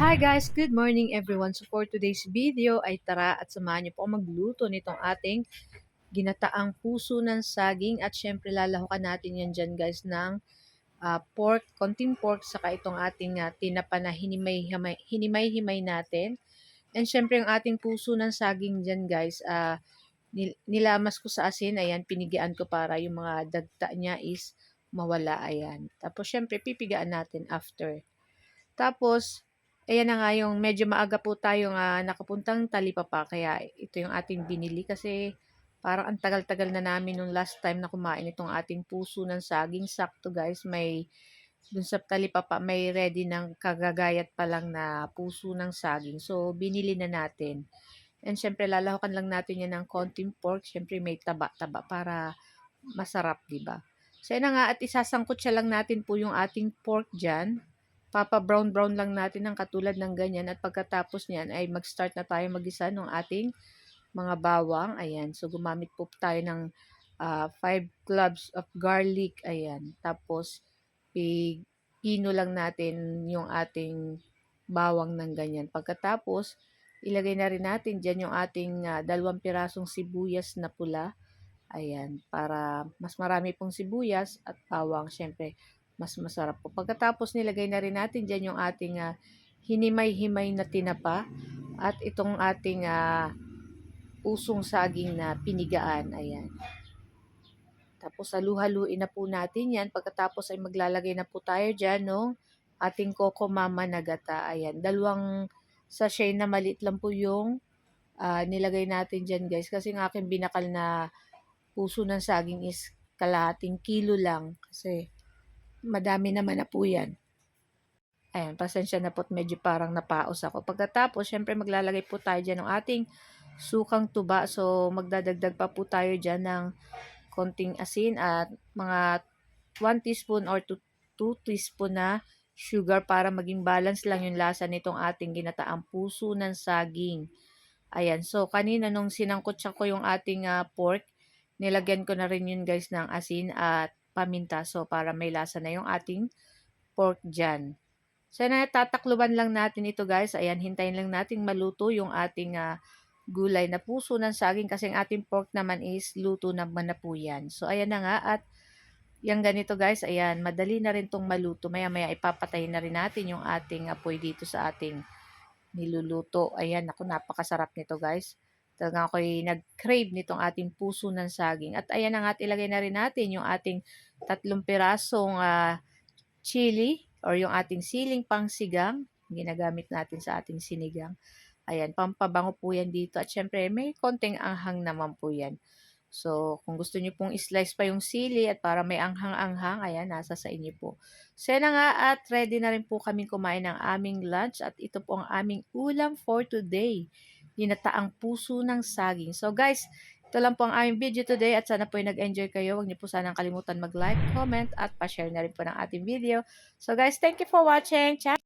Hi guys! Good morning everyone! So for today's video ay tara at samahan niyo po ako magluto nitong ating ginataang puso ng saging at syempre lalahukan natin yan dyan guys ng pork, konting pork saka itong ating tinapa na hinimay-himay natin. And syempre yung ating puso ng saging dyan guys, nilamas ko sa asin, ayan, pinigaan ko para yung mga dagta niya is mawala, ayan. Tapos syempre pipigaan natin after. Tapos, ayan na nga yung medyo maaga po tayong nakapuntang Talipapa kaya ito yung ating binili kasi parang ang tagal-tagal na namin nung last time na kumain itong ating puso ng saging. Sakto guys, may dun sa Talipapa may ready ng kagagayat pa lang na puso ng saging. So, binili na natin. And syempre, lalahukan lang natin yan ng konting pork. Syempre, may taba-taba para masarap, di ba? So, yun na nga, at isasangkot siya lang natin po yung ating pork dyan. Papa-brown-brown lang natin ng katulad ng ganyan. At pagkatapos niyan ay mag-start na tayo mag-isa ng ating mga bawang. Ayan. So, gumamit po tayo ng 5 cloves of garlic. Ayan. Tapos, pino lang natin yung ating bawang ng ganyan. Pagkatapos, ilagay na rin natin dyan yung ating 2 pirasong sibuyas na pula. Ayan, para mas marami pong sibuyas at bawang, syempre, mas masarap po. Pagkatapos nilagay na rin natin dyan yung ating hinimay-himay na tinapa at itong ating pusong saging na pinigaan. Ayan. Tapos halu-haluin na po natin yan. Pagkatapos ay maglalagay na po tayo dyan ng ating Coco Mama na gata. Ayan, 2 sachet na maliit lang po yung nilagay natin dyan guys. Kasi ng aking binakal na puso ng saging is kalahating kilo lang. Kasi madami naman na po yan. Ayan, pasensya na po at medyo parang napaos ako. Pagkatapos, syempre maglalagay po tayo dyan ng ating sukang tuba. So, magdadagdag pa po tayo dyan ng konting asin at mga 1 teaspoon or 2 teaspoon na sugar para maging balance lang yung lasa nitong ating ginataang puso ng saging. Ayan, so kanina nung sinangkot siya ko yung ating pork, nilagyan ko na rin yun guys ng asin at paminta. So, para may lasa na yung ating pork dyan. So, tatakluban lang natin ito guys. Ayan, hintayin lang natin maluto yung ating gulay na puso ng saging kasi ang ating pork naman is luto naman na po yan. So, ayan na nga at yung ganito guys, ayan, madali na rin tong maluto. Maya-maya ipapatayin na rin natin yung ating apoy dito sa ating niluluto. Ayan, ako napakasarap nito guys. Talagang ako'y nag-crave nitong ating puso ng saging. At ayan na nga, at ilagay na rin natin yung ating 3 pirasong chili or yung ating siling pangsigang. Ginagamit natin sa ating sinigang. Ayan, pampabango po yan dito. At syempre, may konting anghang naman po yan. So, kung gusto niyo pong slice pa yung sili at para may anghang-anghang, ayan, nasa sa inyo po. So, yan na nga at ready na rin po kami kumain ng aming lunch at ito po ang aming ulam for today. Ginataang puso ng saging. So, guys, ito lang po ang aming video today at sana po ay nag-enjoy kayo. Huwag niyo po sanang kalimutan mag-like, comment at pa-share na rin po ng ating video. So, guys, thank you for watching. Ciao!